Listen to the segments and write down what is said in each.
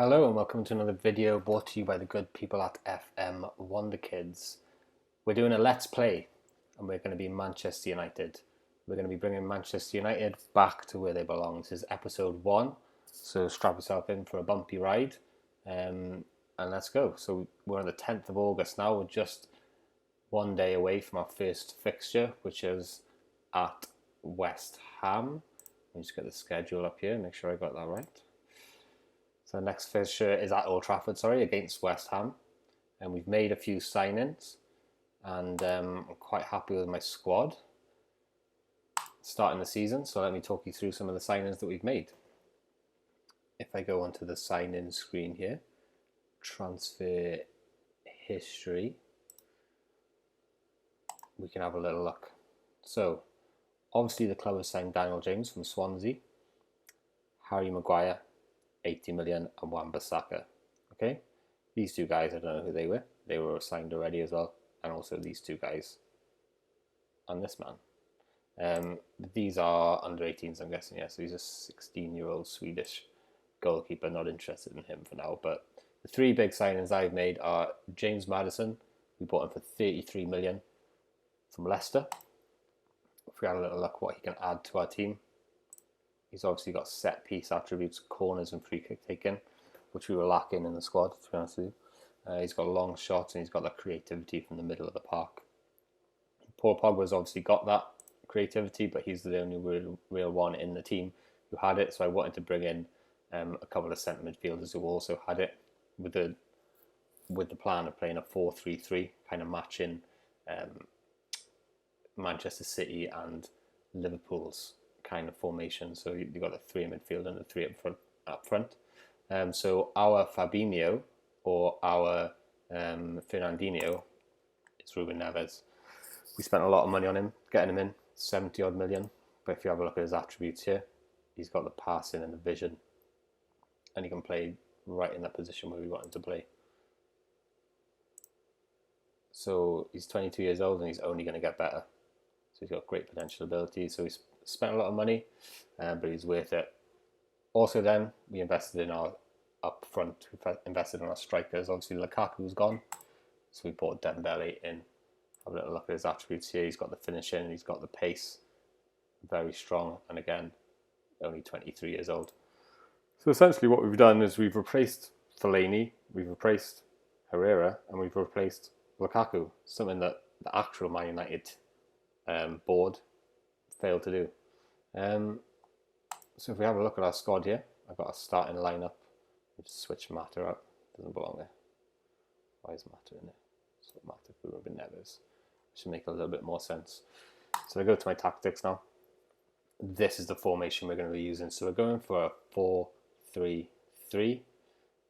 Hello and welcome to another video brought to you by the good people at FM Wonderkids. We're doing a Let's Play and we're going to be Manchester United. We're going to be bringing Manchester United back to where they belong. This is episode 1, so strap yourself in for a bumpy ride and let's go. So we're on the 10th of August now. We're just one day away from our first fixture, which is at West Ham. Let me just get the schedule up here, make sure I got that right. So the next fixture is at Old Trafford, against West Ham. And we've made a few signings. And I'm quite happy with my squad starting the season. So let me talk you through some of the signings that we've made. If I go onto the sign-in screen here, transfer history, we can have a little look. So obviously the club has signed Daniel James from Swansea, Harry Maguire, 80 million, and Wan-Bissaka. Okay, these two guys, I don't know who they were. They were signed already as well, and also these two guys and this man. These are under 18s, I'm guessing. Yeah, so he's a 16-year-old Swedish goalkeeper. Not interested in him for now. But the three big signings I've made are James Maddison. We bought him for 33 million from Leicester. If we had a little look what he can add to our team. He's obviously got set piece attributes, corners and free kick taking, which we were lacking in the squad, to be honest with you. He's got long shots and he's got that creativity from the middle of the park. Paul Pogba's obviously got that creativity, but he's the only real one in the team who had it. So I wanted to bring in a couple of centre midfielders who also had it, with the plan of playing a 4-3-3, kind of matching Manchester City and Liverpool's kind of formation. So you've got the 3 in midfield and the 3 up front. So our Fabinho or our Fernandinho is Ruben Neves. We spent a lot of money on him, getting him in, 70 odd million. But if you have a look at his attributes here, he's got the passing and the vision, and he can play right in that position where we want him to play. So he's 22 years old and he's only going to get better. So he's got great potential ability. So he's spent a lot of money, but he's worth it. Also then, we invested in our up front, we invested in our strikers. Obviously Lukaku's gone, so we bought Dembele in. Have a little look at his attributes here. He's got the finishing, he's got the pace, very strong, and again, only 23 years old. So essentially what we've done is we've replaced Fellaini, we've replaced Herrera, and we've replaced Lukaku, something that the actual Man United board failed to do. So if we have a look at our squad here, I've got a starting lineup. We'll just switch Mata out. Doesn't belong there. Why is Mata in there? So Mata for Ruben Neves. Should make a little bit more sense. So I go to my tactics now. This is the formation we're going to be using. So we're going for a 4-3-3,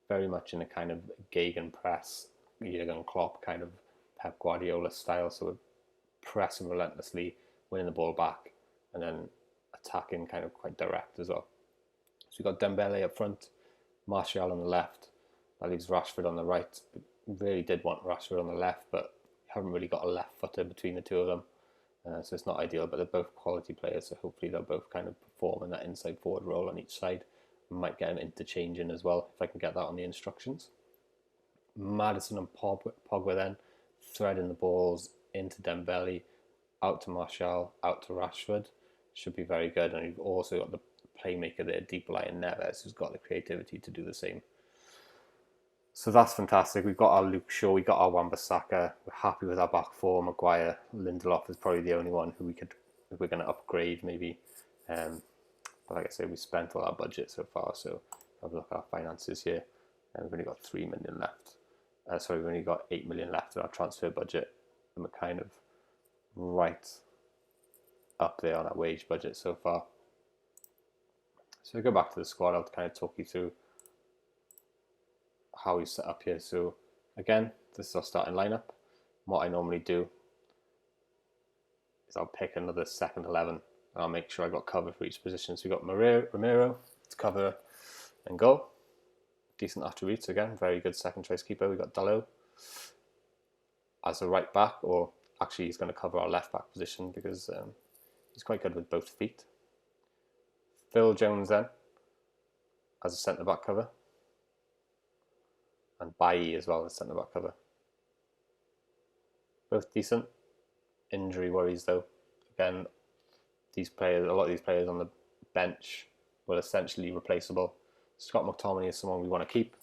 very much in a kind of gegenpress, Jurgen Klopp kind of Pep Guardiola style. So we're pressing relentlessly, winning the ball back, and then attacking kind of quite direct as well. So we've got Dembele up front, Martial on the left. That leaves Rashford on the right. We really did want Rashford on the left, but haven't really got a left footer between the two of them. So it's not ideal, but they're both quality players, so hopefully they'll both kind of perform in that inside forward role on each side. We might get them interchanging as well, if I can get that on the instructions. Maddison and Pogba then, threading the balls into Dembele, out to Martial, out to Rashford. Should be very good. And you've also got the playmaker there, deep lying Neves, who's got the creativity to do the same. So that's fantastic. We've got our Luke Shaw, we've got our Wan-Bissaka. We're happy with our back four. Maguire, Lindelof is probably the only one who we're going to upgrade maybe. But like I said, we spent all our budget so far. So have a look at our finances here. And we've only got 3 million left. We've only got 8 million left in our transfer budget. And we're kind of right up there on our wage budget so far. So we go back to the squad. I'll kind of talk you through how we set up here. So again, this is our starting lineup. What I normally do is I'll pick another second 11 and I'll make sure I got cover for each position. So we've got Romero to cover and goal. Decent attributes again, very good second choice keeper. We've got Dalot as a right back, or actually he's going to cover our left back position because he's quite good with both feet. Phil Jones then as a centre back cover. and Bailly as well as centre back cover. Both decent. Injury worries though. Again, a lot of these players on the bench were essentially replaceable. Scott McTominay is someone we want to keep.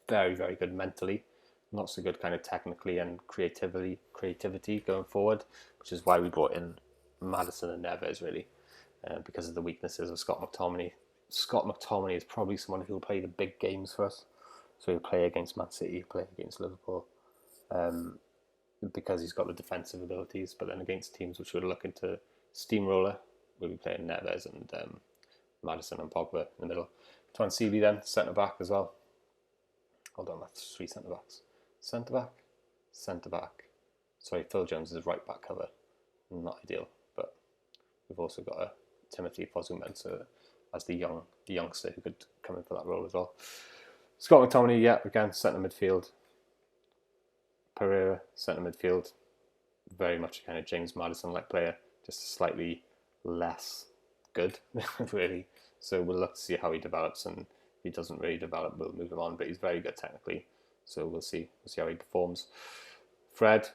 Very, very good mentally. Not so good kind of technically and creativity going forward, which is why we brought in Maddison and Neves, really, because of the weaknesses of Scott McTominay. Scott McTominay is probably someone who will play the big games for us. So he'll play against Man City, play against Liverpool, because he's got the defensive abilities. But then against teams which we're looking to steamroller, we'll be playing Neves and Maddison and Pogba in the middle. Tuan Seeley then, centre-back as well. Hold on, that's 3 centre-backs. Centre-back. Sorry, Phil Jones is right-back cover. Not ideal, but we've also got a Timothy Fosu-Mensah as the youngster who could come in for that role as well. Scott McTominay, yeah, again, centre midfield. Pereira, centre midfield. Very much a kind of James Maddison-like player, just slightly less good, really. So we'll look to see how he develops, and if he doesn't really develop, we'll move him on. But he's very good technically, so we'll see how he performs. Fred,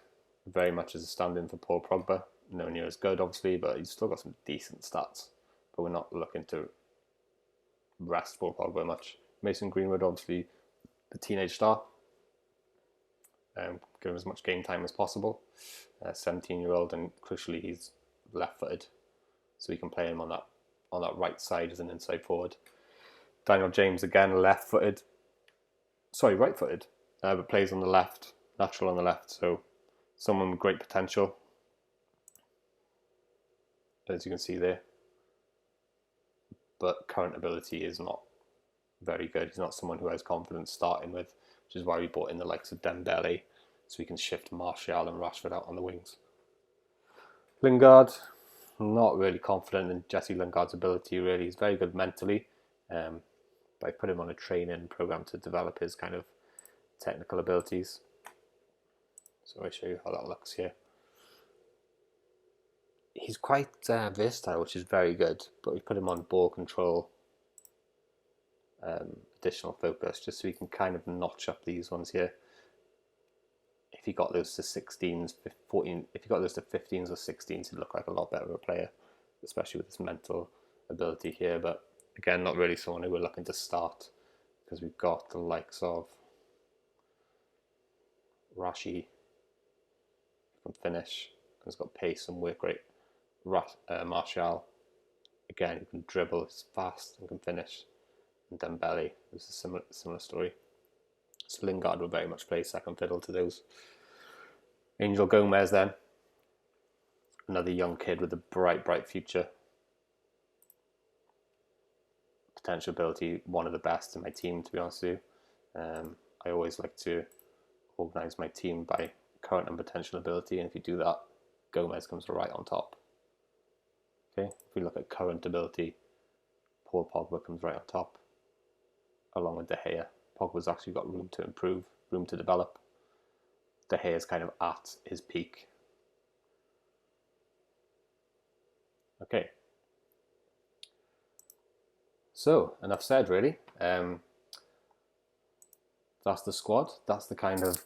very much as a stand-in for Paul Pogba. Nowhere near as good, obviously, but he's still got some decent stats. But we're not looking to rest Paul Pogba much. Mason Greenwood, obviously, the teenage star. Give him as much game time as possible. 17-year-old, and crucially, he's left-footed, so we can play him on that right side as an inside forward. Daniel James, again, right-footed, but plays on the left, natural on the left, so someone with great potential, as you can see there. But current ability is not very good. He's not someone who has confidence starting with, which is why we brought in the likes of Dembele, so we can shift Martial and Rashford out on the wings. Lingard, not really confident in Jesse Lingard's ability, really. He's very good mentally, but I put him on a training program to develop his kind of technical abilities. So I'll show you how that looks here. He's quite versatile, which is very good, but we put him on ball control, additional focus, just so we can kind of notch up these ones here. If he got those to 16s, 14, if he got those to 15s or 16s, he'd look like a lot better of a player, especially with his mental ability here. But again, not really someone who we're looking to start, because we've got the likes of Rashi, who can finish, he's got pace and work rate. Martial, again, who can dribble, is fast and can finish. And Dembele is a similar story. So Lingard will very much play second fiddle to those. Angel Gomez then, another young kid with a bright future. Potential ability, one of the best in my team, to be honest with you. I always like to organise my team by current and potential ability, and if you do that, Gomez comes right on top. Okay, if we look at current ability, Paul Pogba comes right on top, along with De Gea. Pogba's actually got room to improve, room to develop. De Gea's kind of at his peak. Okay. So, enough said, really. That's the squad. That's the kind of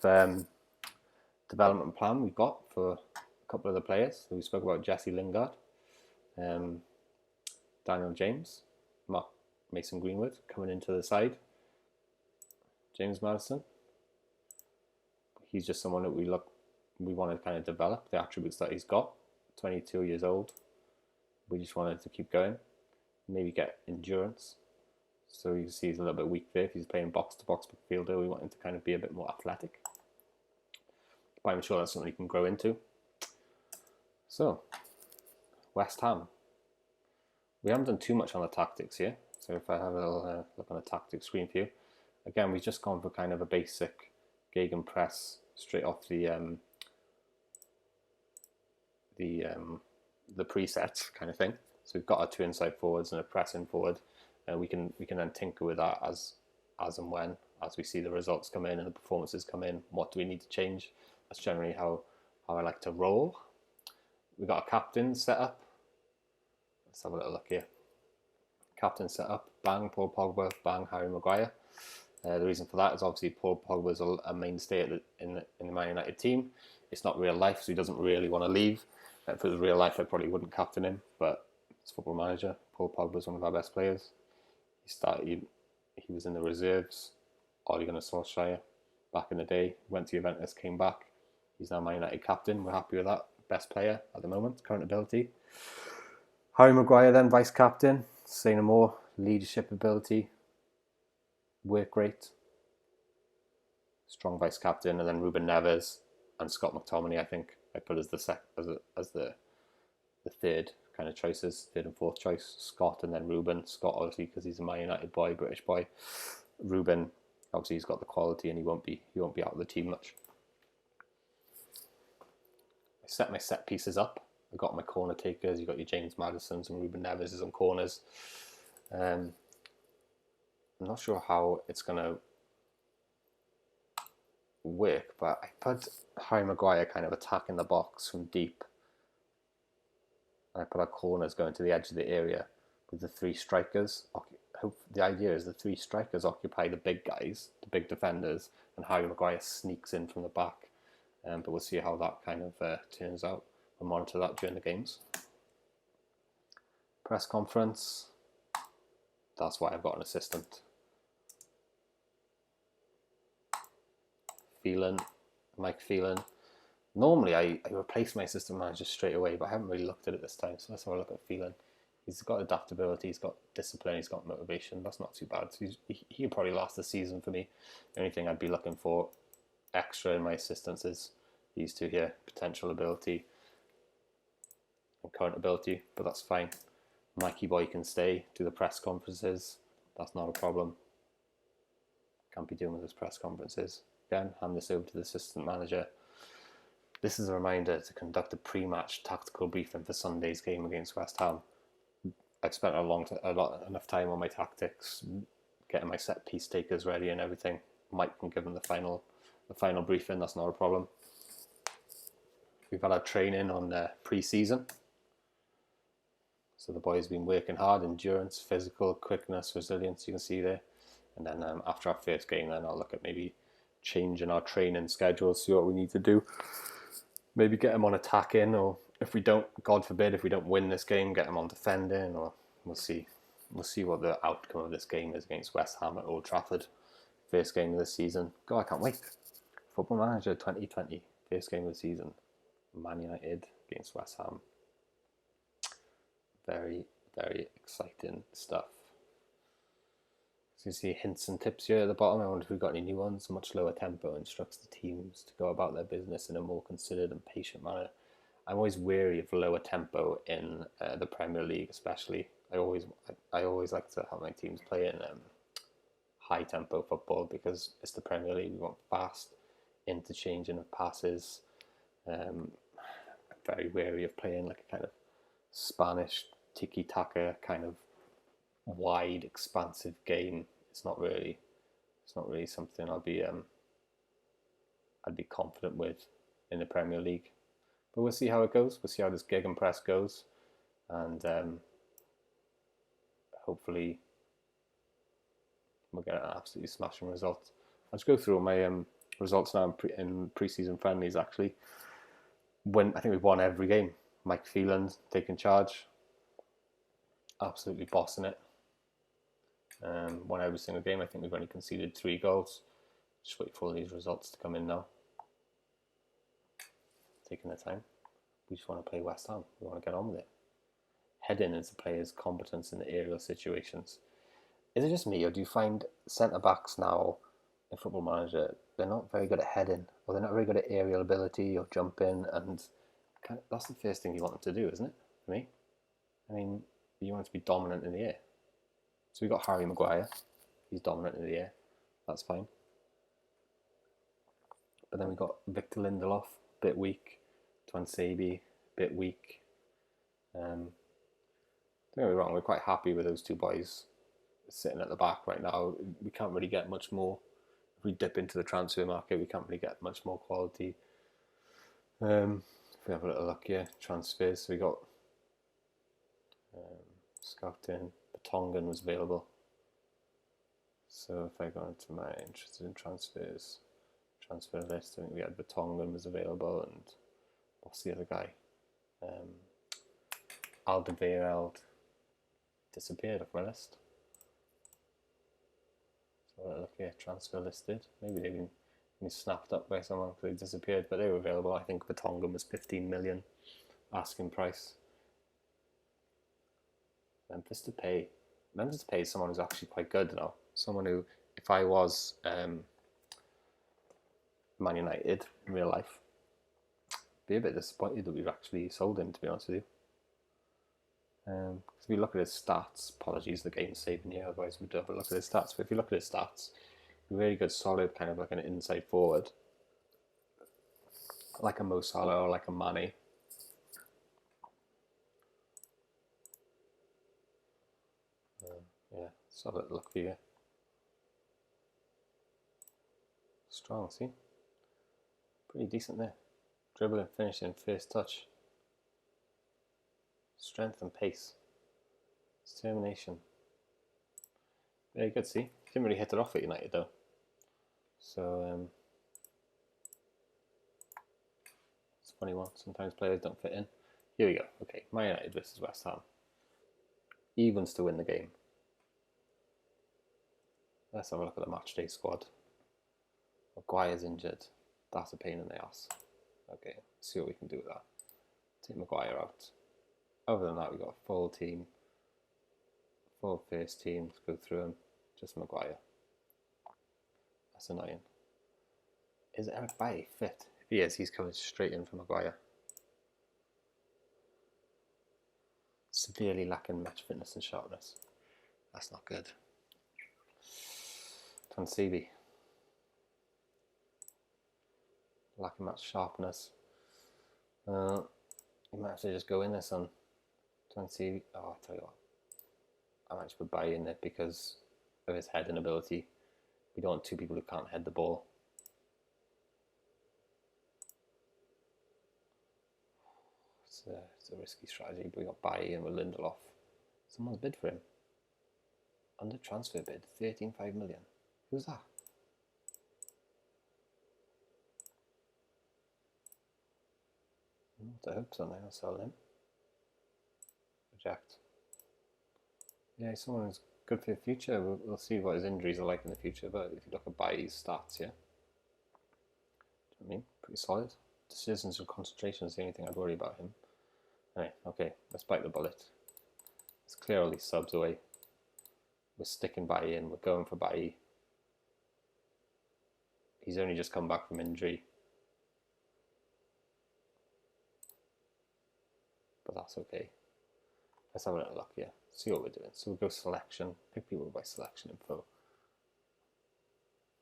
development plan we've got for a couple of the players. So we spoke about Jesse Lingard, Daniel James, Mason Greenwood coming into the side. James Maddison. He's just someone that we want to kind of develop the attributes that he's got. 22 years old. We just wanted to keep going. Maybe get endurance. So you see he's a little bit weak there. If he's playing box-to-box midfielder, we want him to kind of be a bit more athletic. But I'm sure that's something he can grow into. So, West Ham. We haven't done too much on the tactics here. So if I have a little look on the tactics screen for you. Again, we've just gone for kind of a basic gegenpress straight off the presets kind of thing. So we've got our 2 inside forwards and a pressing forward, and we can then tinker with that as and when, as we see the results come in and the performances come in. What do we need to change? That's generally how I like to roll. We've got a captain set up. Let's have a little look here. Captain set up. Bang, Paul Pogba. Bang, Harry Maguire. The reason for that is obviously Paul Pogba is a mainstay in the Man United team. It's not real life, so he doesn't really want to leave. If it was real life, I probably wouldn't captain him, but as Football Manager, Paul Pogba is one of our best players. He was in the reserves. Ole Gunnar Solskjaer back in the day, went to Juventus, came back. He's now Man United captain. We're happy with that. Best player at the moment, current ability. Harry Maguire then vice captain. Say no more. Leadership ability, work rate, strong vice captain, and then Ruben Neves and Scott McTominay. I think I put as the third kind of choices, third and fourth choice. Scott and then Ruben. Scott obviously because he's a Man United boy, British boy. Ruben obviously he's got the quality and he won't be out of the team much. I set my set pieces up. I got my corner takers. You got your James Maddisons and Ruben Neves on corners. I'm not sure how it's gonna work, but I put Harry Maguire kind of attacking the box from deep. And I put our corners going to the edge of the area with the three strikers. The idea is the three strikers occupy the big guys, the big defenders, and Harry Maguire sneaks in from the back. But we'll see how that kind of turns out. We'll monitor that during the games. Press conference. That's why I've got an assistant. Mike Phelan. Normally I replace my assistant manager straight away, but I haven't really looked at it this time, so let's have a look at Phelan. He's got adaptability, he's got discipline, he's got motivation. That's not too bad. So he could probably last the season for me. The only thing I'd be looking for extra in my assistants is these two here, potential ability and current ability, but that's fine. Mikey boy can stay, do the press conferences. That's not a problem. Can't be doing with his press conferences. Again, hand this over to the assistant manager. This is a reminder to conduct a pre-match tactical briefing for Sunday's game against West Ham. I've spent enough time on my tactics, getting my set piece takers ready and everything. Mike can give them the final briefing. That's not a problem. We've had our training on pre-season. So the boys have been working hard, endurance, physical, quickness, resilience, you can see there. And then after our first game, then I'll look at maybe changing our training schedule, see what we need to do. Maybe get them on attacking, or if we don't, God forbid, if we don't win this game, get them on defending, or we'll see. We'll see what the outcome of this game is against West Ham at Old Trafford. First game of the season. God, I can't wait. Football Manager 2020, first game of the season. Man United against West Ham. Very, very exciting stuff. So you see hints and tips here at the bottom. I wonder if we've got any new ones. Much lower tempo instructs the teams to go about their business in a more considered and patient manner. I'm always wary of lower tempo in the Premier League, especially. I always like to have my teams play in high tempo football because it's the Premier League. We want fast interchanging of passes. I'm very wary of playing like a kind of Spanish tiki-taka kind of wide, expansive game. It's not really something I'd be confident with in the Premier League. But we'll see how it goes. We'll see how this gig and press goes, and hopefully we'll get an absolutely smashing result. I'll just go through all my results now in pre-season friendlies. Actually, I think we've won every game. Mike Phelan taking charge, absolutely bossing it. Won every single game. I think we've only conceded 3 goals. Just wait for all these results to come in now. Taking the time. We just want to play West Ham. We want to get on with it. Heading is the player's competence in the aerial situations. Is it just me, or do you find centre-backs now in Football Manager, they're not very good at heading, or they're not very good at aerial ability or jumping, and that's the first thing you want them to do, isn't it? For me? I mean, you want them to be dominant in the air. So we've got Harry Maguire. He's dominant in the air. That's fine. But then we've got Victor Lindelof, a bit weak. Twansabi, a bit weak. Don't get me wrong, we're quite happy with those two boys sitting at the back right now. We can't really get much more. If we dip into the transfer market, we can't really get much more quality. If we have a little look here, transfers. So we got scouting. Tongan was available. So if I go into my interested in transfers, transfer list, I think we had Vertonghen was available, and what's the other guy? Alderweireld disappeared off my list. So look here, transfer listed. Maybe they've been snapped up by someone because they disappeared, but they were available. I think Vertonghen was 15 million asking price. Memphis to pay someone who's actually quite good now. Someone who, if I was Man United in real life, be a bit disappointed that we've actually sold him, to be honest with you. If you look at his stats, apologies, the game's saving here, otherwise we'd have a look at his stats. But if you look at his stats, really good, solid, kind of like an inside forward, like a Mo Salah or like a Mane. Yeah, solid look for you. Strong, see? Pretty decent there. Dribbling, finishing, first touch. Strength and pace. Determination. Very good, see? Didn't really hit it off at United though. So, it's a funny one. Sometimes players don't fit in. Here we go. Okay, Man United versus West Ham. Evens to win the game. Let's have a look at the matchday squad. Maguire's injured. That's a pain in the ass. Okay, let's see what we can do with that. Take Maguire out. Other than that, we've got a full team. Full first team. Let's go through them. Just Maguire. That's annoying. Is Eric Bailly fit? If he is, he's coming straight in for Maguire. Severely lacking match fitness and sharpness. That's not good. Tansivi. Lacking match sharpness. You might have to just go in there, son. Tansivi. Oh, I'll tell you what. I might just put Bailly in there because of his heading ability. We don't want two people who can't head the ball. It's a risky strategy, but we got Bailly and with Lindelof. Someone's bid for him. Under transfer bid, 13.5 million. Who's that? I hope so. I'll sell him. Reject. Yeah, someone who's good for the future. We'll see what his injuries are like in the future. But if you look at Bailly's stats, yeah, do you know what I mean? Pretty solid. Decisions and concentration is the only thing I'd worry about him. Anyway, okay, let's bite the bullet. Let's clear all these subs away. We're sticking Bailly in. We're going for Bailly. He's only just come back from injury. But that's okay. Let's have a little look here. See what we're doing. So we'll go selection. Pick people by selection info.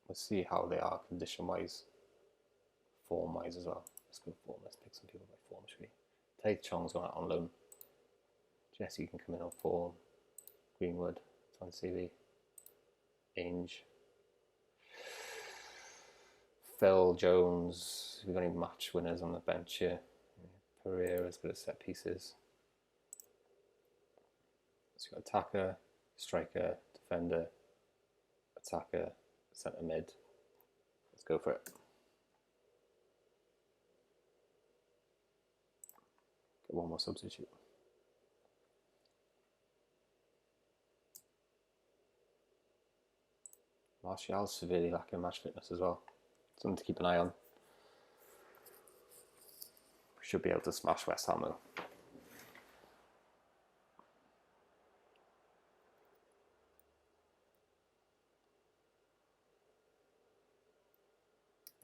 We'll see how they are condition-wise. Form-wise as well. Let's go form. Let's pick some people by form, shall we? Tay Chong's gone out on loan. Jesse can come in on form. Greenwood. Tansivi. Ainge. Phil Jones. We've got any match winners on the bench here. Pereira's good at set pieces. So you've got attacker, striker, defender, attacker, centre mid. Let's go for it. Get one more substitute. Martial's severely lacking match fitness as well. Something to keep an eye on. We should be able to smash West Ham though.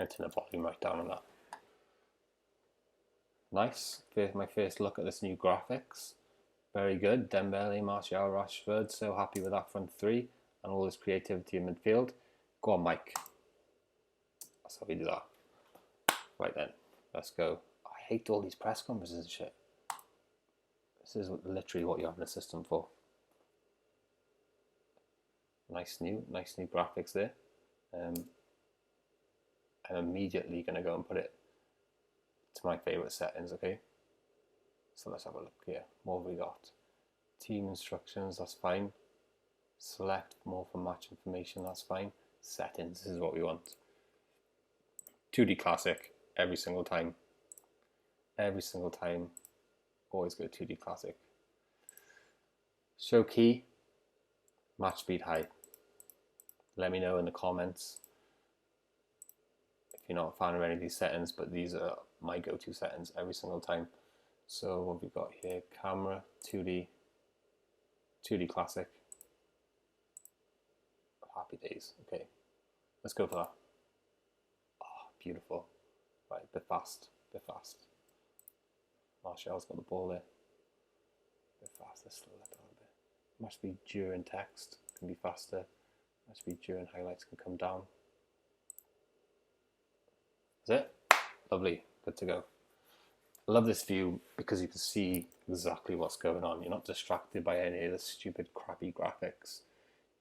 I turn the volume right down on that. Nice. My first look at this new graphics. Very good. Dembele, Martial, Rashford. So happy with that front three and all this creativity in midfield. Go on, Mike. That's how we do that. Right then, let's go. I hate all these press conferences and shit. This is literally what you have an assistant for. Nice new graphics there. I'm immediately going to go and put it to my favourite settings, okay? So let's have a look here. What have we got? Team instructions, that's fine. Select more for match information, that's fine. Settings, this is what we want. 2D classic, every single time. Every single time, always go 2D classic. Show key, match speed high. Let me know in the comments if you're not a fan of any of these settings, but these are my go-to settings every single time. So what we've got here, camera, 2D classic. Happy days. Okay, let's go for that. Oh, beautiful. Right, bit fast. Martial's got the ball there. Bit fast, let's slow that down a bit. Match speed during text can be faster. Match speed during highlights can come down. That's it. Lovely, good to go. I love this view because you can see exactly what's going on. You're not distracted by any of the stupid, crappy graphics.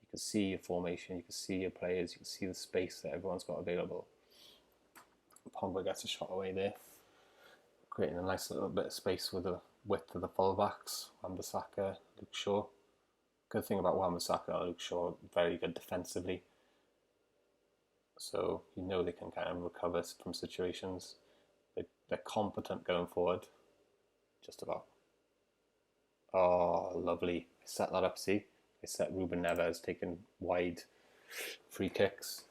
You can see your formation, you can see your players, you can see the space that everyone's got available. Pogba gets a shot away there, creating a nice little bit of space with the width of the fullbacks. Wan-Bissaka, Luke Shaw. Good thing about Wan-Bissaka and Luke Shaw, very good defensively. So you know they can kind of recover from situations. They're competent going forward, just about. Oh, lovely. Set that up, see? They set Ruben Neves taking wide free kicks.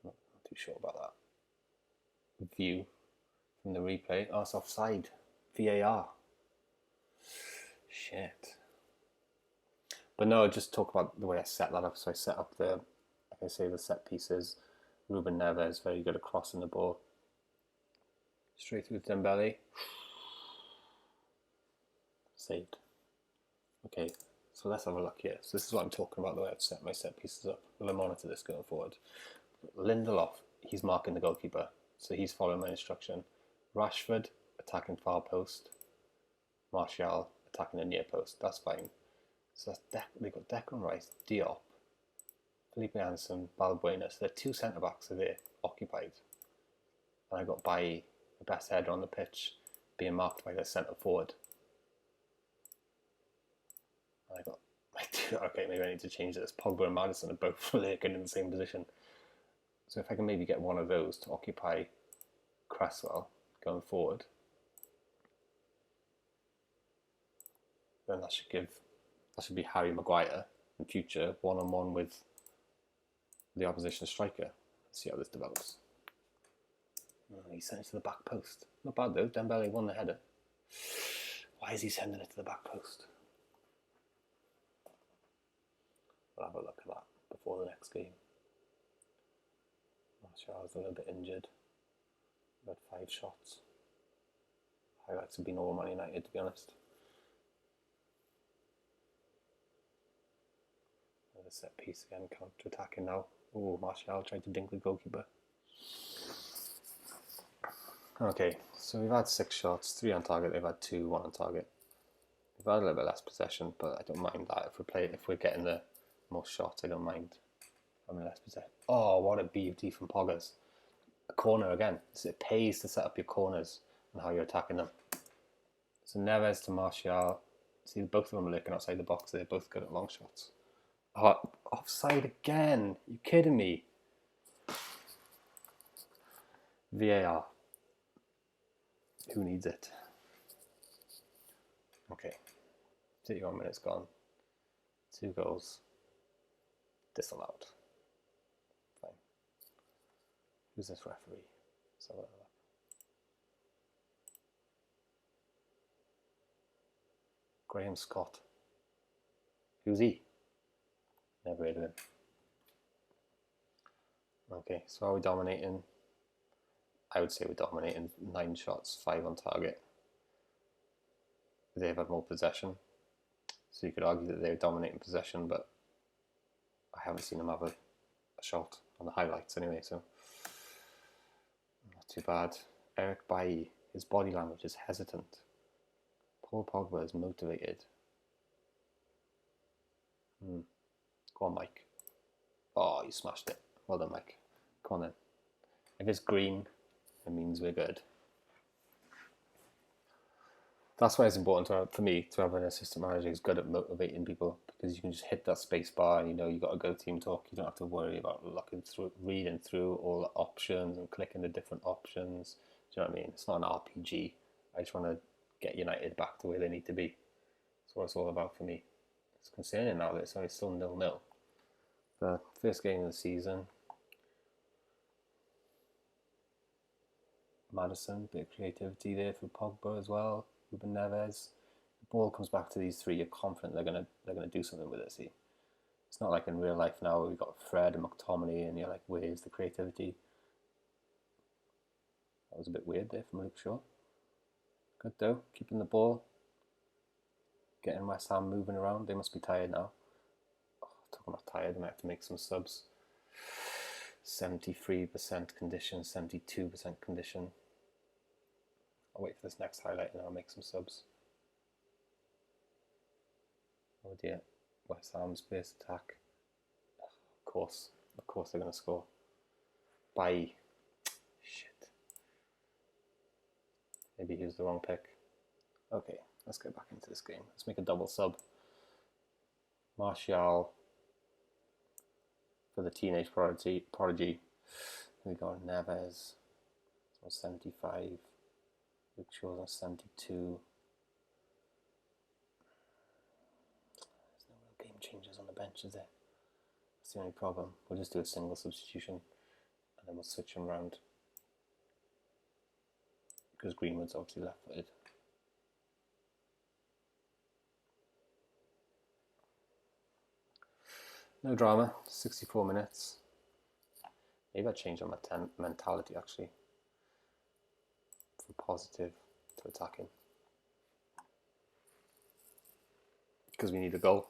Not too sure about that. View from the replay. Oh, it's offside. VAR. Shit. But no, just talk about the way I set that up. So I set up the, like I say, the set pieces. Ruben Neves, very good at crossing the ball. Straight through Dembele. Saved. Okay, so let's have a look here. So this is what I'm talking about, the way I've set my set pieces up. We'll monitor this going forward. Lindelof, he's marking the goalkeeper, so he's following my instruction. Rashford, attacking far post. Martial, attacking the near post. That's fine. So that's they've got Declan Rice, Diop, Felipe Anderson, Balbuena. So they're two centre-backs are there, occupied. And I got Bailly, the best header on the pitch, being marked by the centre forward. And I got, okay, maybe I need to change this. Pogba and Maddison are both lurking in the same position. So if I can maybe get one of those to occupy Cresswell going forward, then that should be Harry Maguire in future, one-on-one with the opposition striker. Let's see how this develops. Oh, he sent it to the back post. Not bad though, Dembele won the header. Why is he sending it to the back post? We'll have a look at that before the next game. Martial's a little bit injured. We've had 5 shots. Highlights have been all Man United, to be honest. Another set piece again, counter-attacking now. Oh, Martial tried to dink the goalkeeper. Okay, so we've had 6 shots, 3 on target, they've had 2, 1 on target. We've had a little bit less possession, but I don't mind that. If we're getting the most shots, I don't mind having less possession. Oh, what a beauty from Poggers. A corner again. So it pays to set up your corners and how you're attacking them. So Neves to Martial. See, both of them are looking outside the box. They're both good at long shots. Oh, offside again. You kidding me? VAR. Who needs it? Okay. 31 minutes gone. 2 goals. Disallowed. Fine. Who's this referee? Let's have a look. Graham Scott. Who's he? Never heard of him. Okay, so are we dominating? I would say we're dominating. 9 shots, 5 on target. They've had more possession. So you could argue that they're dominating possession, but I haven't seen them have a shot on the highlights anyway, so not too bad. Eric Bailly, his body language is hesitant. Paul Pogba is motivated. Go on, Mike. Oh, you smashed it. Well done, Mike. Come on then. If it's green, it means we're good. That's why it's important for me to have an assistant manager who's good at motivating people, because you can just hit that space bar and you know you got a go team talk. You don't have to worry about looking through, reading through all the options and clicking the different options. Do you know what I mean? It's not an RPG. I just want to get United back to where they need to be. That's what it's all about for me. It's concerning now that it's only still 0-0. The first game of the season. Maddison, bit of creativity there for Pogba as well. Ruben Neves. The ball comes back to these three. You're confident they're gonna do something with it. See, it's not like in real life now where we've got Fred and McTominay, and you're like, where's the creativity? That was a bit weird there from Luke Shaw. Good though, keeping the ball, getting West Ham moving around. They must be tired now. Oh, talking about tired, I might have to make some subs. 73% condition, 72% condition. I'll wait for this next highlight and I'll make some subs. Oh dear, West Ham's first attack. Of course they're going to score. Bye. Shit. Maybe he was the wrong pick. Okay, let's get back into this game. Let's make a double sub. Martial for the teenage prodigy. We got Neves on 75. Luke Shaw's on 72. There's no real game changers on the bench, is there? That's the only problem. We'll just do a single substitution and then we'll switch them around. Because Greenwood's obviously left-footed. No drama, 64 minutes. Maybe I changed my mentality actually. From positive to attacking. Because we need a goal.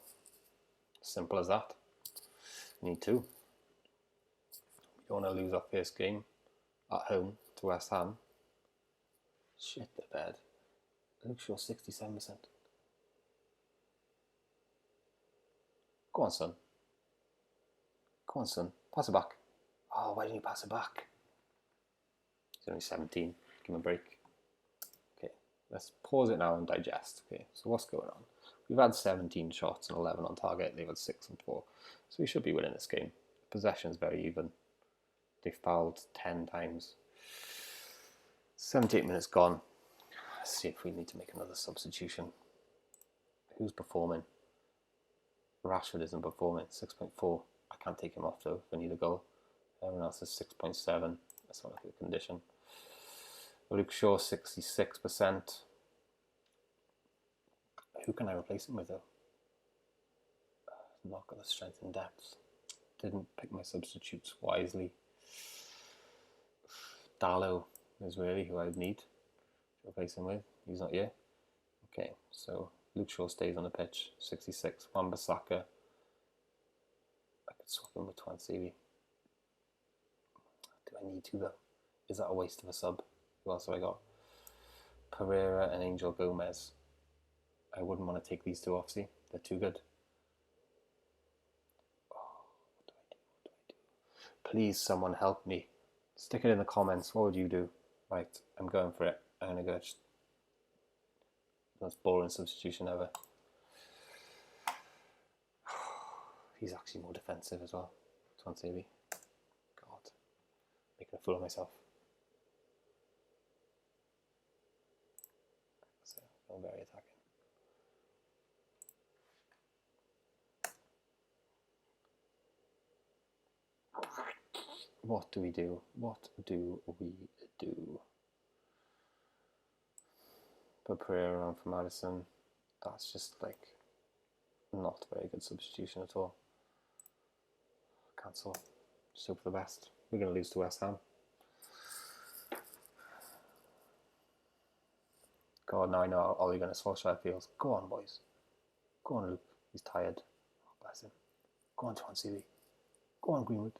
Simple as that. We need two. We don't want to lose our first game at home to West Ham. Shit, they're bad. Luke Shaw 67%. Go on, son. Come on, son. Pass it back. Oh, why didn't you pass it back? He's only 17. Give him a break. Okay, let's pause it now and digest. Okay, so what's going on? We've had 17 shots and 11 on target. They've had 6 and 4. So we should be winning this game. Possession's very even. They've fouled 10 times. 78 minutes gone. Let's see if we need to make another substitution. Who's performing? Rashford isn't performing. 6.4. I can't take him off though if I need a goal. Everyone else is 6.7. That's not a good condition. Luke Shaw 66%. Who can I replace him with though? Not got the strength and depth. Didn't pick my substitutes wisely. Dallo is really who I would need to replace him with. He's not here. Okay, so Luke Shaw stays on the pitch. 66. Wan-Bissaka. I could swap him with Twansebe. Do I need to though? Is that a waste of a sub? Who else have I got? Pereira and Angel Gomez. I wouldn't want to take these two off, see? They're too good. Oh, what do I do? Please, someone help me. Stick it in the comments. What would you do? Right, I'm going for it. I'm going to go just... Most boring substitution ever. He's actually more defensive as well. Twansebe. God. Making a fool of myself. So, I'm very attacking. What do we do? What do we do? Put Pereira on for Maddison. That's just like not a very good substitution at all. Cancel. Just hope for the best. We're going to lose to West Ham. God, now I know how Ole Gunnar Solskjaer feels. Go on, boys. Go on, Luke. He's tired. Oh, bless him. Go on, Twansebe. Go on, Greenwood.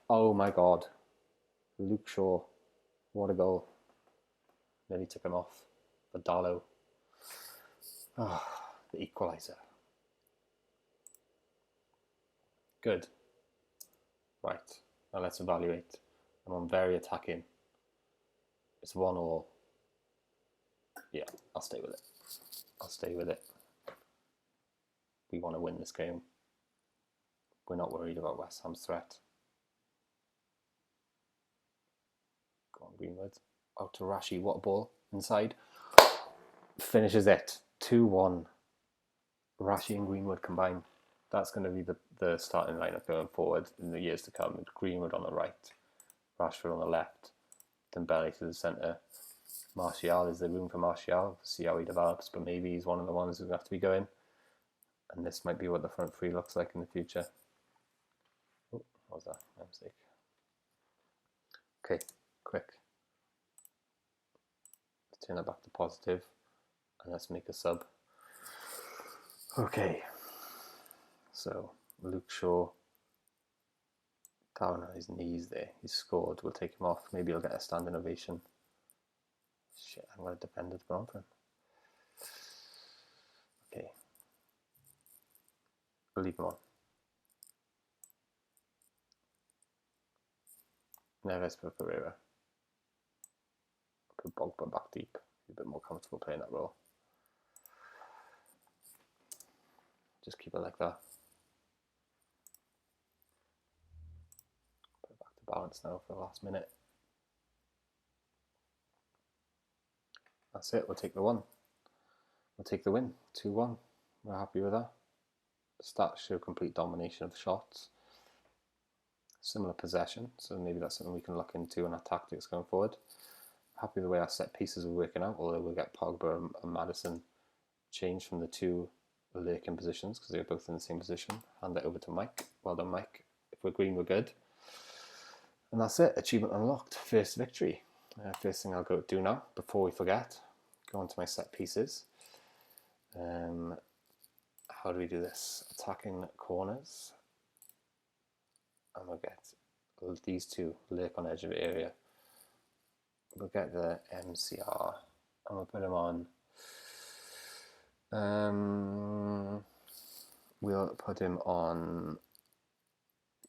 Oh my God. Luke Shaw. What a goal. Nearly took him off. For Dallo. Oh, the equaliser. Good. Right. Now let's evaluate. I'm on very attacking. It's 1-1. Yeah, I'll stay with it. I'll stay with it. We want to win this game. We're not worried about West Ham's threat. Go on, Greenwood. Out to Rashi. What a ball. Inside. Finishes it. 2-1. Rashi and Greenwood combined. That's going to be the starting lineup going forward in the years to come. Greenwood on the right, Rashford on the left, Dembele to the centre. Martial, is there room for Martial? See how he develops, but maybe he's one of the ones who's going to have to be going. And this might be what the front three looks like in the future. Oh, what was that? My mistake. Okay, quick. Let's turn that back to positive, and let's make a sub. Okay. So, Luke Shaw, down on his knees there. He's scored. We'll take him off. Maybe he'll get a standing ovation. Shit, I'm going to defend it for him. Okay. We'll leave him on. Neves for Pereira. Put Pogba back deep. Be a bit more comfortable playing that role. Just keep it like that. Put it back to balance now for the last minute. That's it. We'll take the one. We'll take the win. 2-1. We're happy with that. Stats show complete domination of the shots. Similar possession, so maybe that's something we can look into in our tactics going forward. Happy with the way our set pieces are working out, although we'll get Pogba and Maddison changed from the two lurking positions because they're both in the same position. Hand it over to Mike. Well done, Mike. If we're green, we're good. And that's it. Achievement unlocked. First victory. First thing I'll go do now, before we forget, go on to my set pieces. How do we do this? Attacking corners. And we'll get these two lurk on edge of the area. We'll get the MCR and we'll put them on. We'll put him on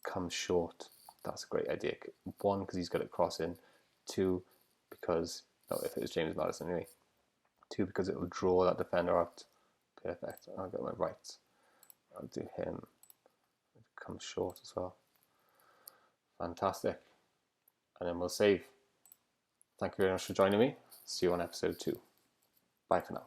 come short. That's a great idea. One, because he's good at crossing. Two, because, no, if it was James Maddison anyway. Two, because it will draw that defender out. Perfect. I'll get my right. I'll do him. Come short as well. Fantastic. And then we'll save. Thank you very much for joining me. See you on episode 2. Bye for now.